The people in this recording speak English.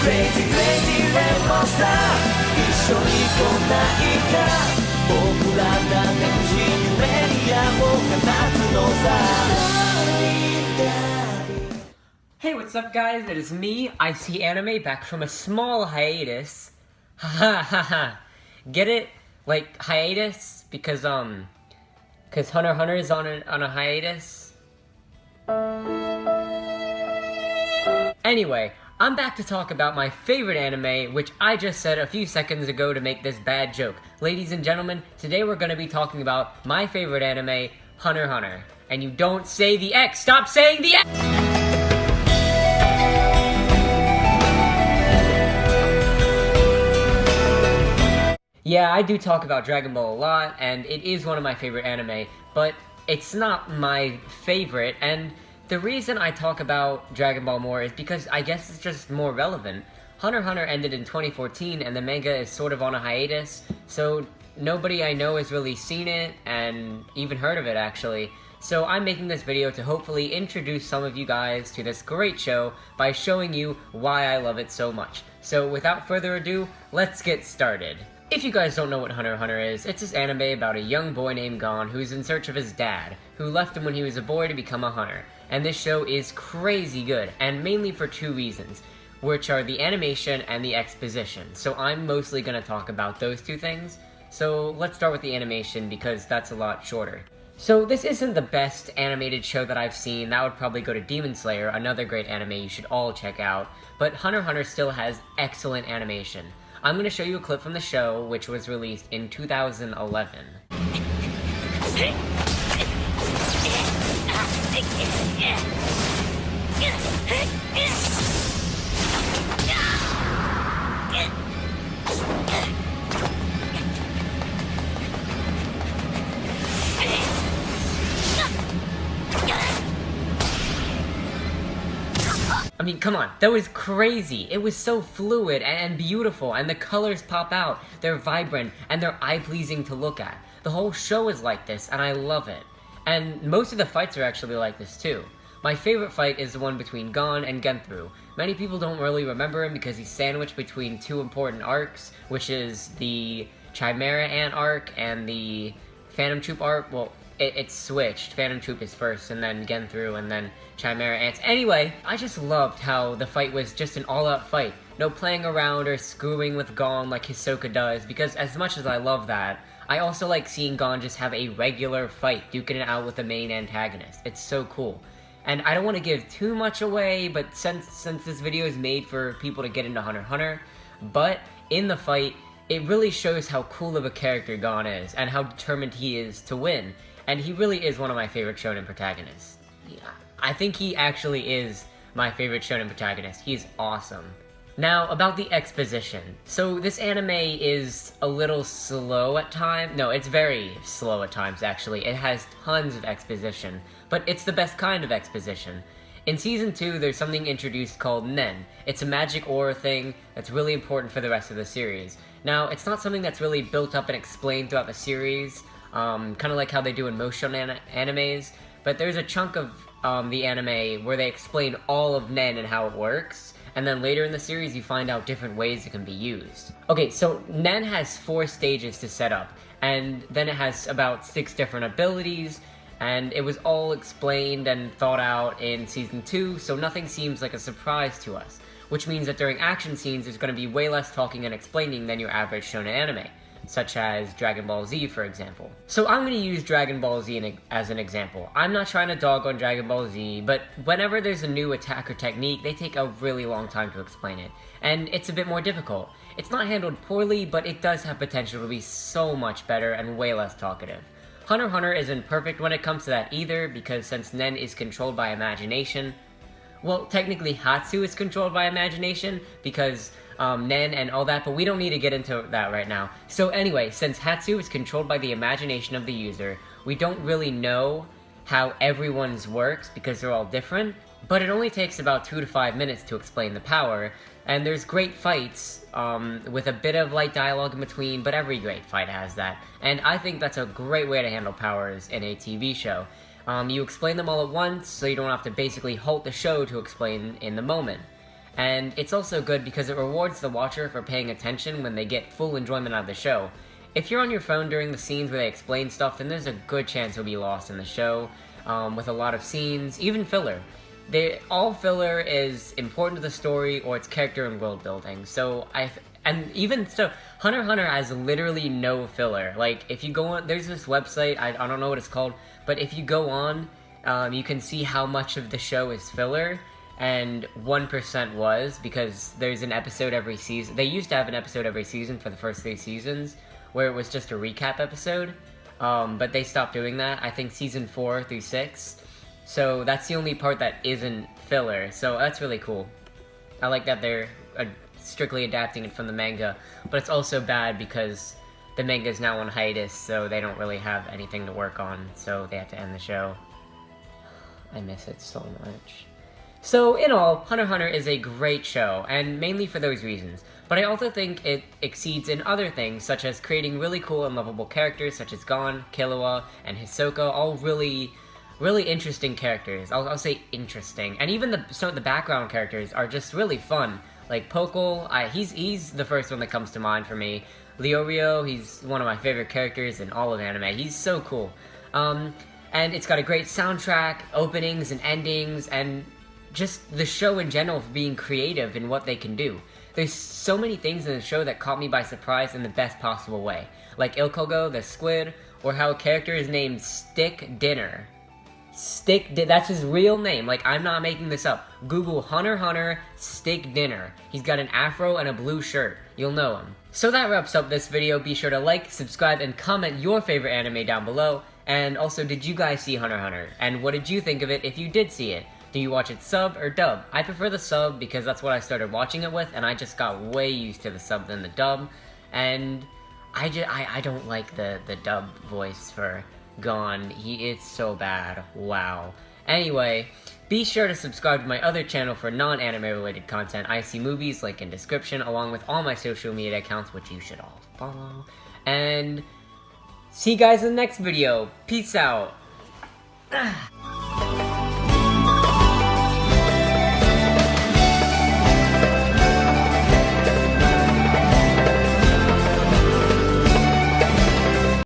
Crazy crazy red monster 一緒に来ないか僕らなんて不思議夢に矢を放つのさ Hey, what's up guys? It is me, IC Anime, back from a small hiatus. Haha, haha. Get it? Like, hiatus? Because Hunter x Hunter is on a hiatus? Anyway, I'm back to talk about my favorite anime, which I just said a few seconds ago to make this bad joke. Ladies and gentlemen, today we're gonna be talking about my favorite anime, Hunter x Hunter. And you don't say the X! Stop saying the X! Yeah, I do talk about Dragon Ball a lot, and it is one of my favorite anime, but it's not my favorite, and the reason I talk about Dragon Ball more is because I guess it's just more relevant. Hunter x Hunter ended in 2014, and the manga is sort of on a hiatus, so nobody I know has really seen it, and even heard of it, actually. So I'm making this video to hopefully introduce some of you guys to this great show by showing you why I love it so much. So without further ado, let's get started. If you guys don't know what Hunter x Hunter is, it's this anime about a young boy named Gon who's in search of his dad, who left him when he was a boy to become a hunter. And this show is crazy good, and mainly for two reasons, which are the animation and the exposition. So I'm mostly going to talk about those two things. So let's start with the animation because that's a lot shorter. So this isn't the best animated show that I've seen. That would probably go to Demon Slayer, another great anime you should all check out. But Hunter x Hunter still has excellent animation. I'm going to show you a clip from the show, which was released in 2011. I mean, come on, that was crazy. It was so fluid and beautiful, and the colors pop out. They're vibrant, and they're eye-pleasing to look at. The whole show is like this, and I love it. And most of the fights are actually like this, too. My favorite fight is the one between Gon and Genthru. Many people don't really remember him because he's sandwiched between two important arcs, which is the Chimera Ant arc and the Phantom Troop arc. Well, it's switched. Phantom Troop is first, and then Genthru, and then Chimera Ants. Anyway, I just loved how the fight was just an all-out fight. No playing around or screwing with Gon like Hisoka does, because as much as I love that, I also like seeing Gon just have a regular fight, duking it out with the main antagonist. It's so cool. And I don't want to give too much away, but since this video is made for people to get into Hunter x Hunter, but in the fight, it really shows how cool of a character Gon is, and how determined he is to win. And he really is one of my favorite shonen protagonists. Yeah, I think he actually is my favorite shonen protagonist. He's awesome. Now, about the exposition. So, this anime is a little slow at times. No, it's very slow at times, actually. It has tons of exposition, but it's the best kind of exposition. In Season 2, there's something introduced called Nen. It's a magic aura thing that's really important for the rest of the series. Now, it's not something that's really built up and explained throughout the series, kind of like how they do in most shonen animes, but there's a chunk of the anime where they explain all of Nen and how it works, and then later in the series you find out different ways it can be used. Okay, so Nen has 4 stages to set up, and then it has about 6 different abilities, and it was all explained and thought out in Season 2, so nothing seems like a surprise to us, which means that during action scenes there's going to be way less talking and explaining than your average shonen anime, such as Dragon Ball Z, for example. So I'm going to use Dragon Ball Z as an example. I'm not trying to dog on Dragon Ball Z, but whenever there's a new attack or technique, they take a really long time to explain it, and it's a bit more difficult. It's not handled poorly, but it does have potential to be so much better and way less talkative. Hunter x Hunter isn't perfect when it comes to that either, because since Nen is controlled by imagination, well, technically Hatsu is controlled by imagination, because Nen and all that, but we don't need to get into that right now. So anyway, since Hatsu is controlled by the imagination of the user, we don't really know how everyone's works because they're all different, but it only takes about 2 to 5 minutes to explain the power, and there's great fights with a bit of light dialogue in between, but every great fight has that, and I think that's a great way to handle powers in a TV show. You explain them all at once, so you don't have to basically halt the show to explain in the moment. And it's also good because it rewards the watcher for paying attention when they get full enjoyment out of the show. If you're on your phone during the scenes where they explain stuff, then there's a good chance you'll be lost in the show, with a lot of scenes, even filler. All filler is important to the story or its character and world building. And even so, Hunter x Hunter has literally no filler. Like, if you go on, there's this website, I don't know what it's called, but if you go on, you can see how much of the show is filler, and 1% was, because there's an episode every season. They used to have an episode every season for the first 3 seasons, where it was just a recap episode, but they stopped doing that, I think season 4 through 6. So that's the only part that isn't filler, so that's really cool. I like that they're strictly adapting it from the manga, but it's also bad because the manga is now on hiatus, so they don't really have anything to work on, so they have to end the show. I miss it so much. So, in all, Hunter x Hunter is a great show, and mainly for those reasons. But I also think it exceeds in other things, such as creating really cool and lovable characters, such as Gon, Killua, and Hisoka, all really interesting characters. I'll say interesting. And even some of the background characters are just really fun. Like Pokel, he's the first one that comes to mind for me. Leorio, he's one of my favorite characters in all of anime. He's so cool. And it's got a great soundtrack, openings and endings, and just the show in general for being creative in what they can do. There's so many things in the show that caught me by surprise in the best possible way. Like Ilkogo, the squid, or how a character is named Stick Dinner. That's his real name. Like, I'm not making this up. Google Hunter x Hunter Stick Dinner. He's got an afro and a blue shirt. You'll know him. So that wraps up this video. Be sure to like, subscribe, and comment your favorite anime down below. And also, did you guys see Hunter x Hunter? And what did you think of it if you did see it? Do you watch it sub or dub? I prefer the sub because that's what I started watching it with, and I just got way used to the sub than the dub. And I don't like the dub voice for Gon. It's so bad. Wow. Anyway, be sure to subscribe to my other channel for non-anime related content. I see movies, link in description, along with all my social media accounts, which you should all follow. And see you guys in the next video. Peace out.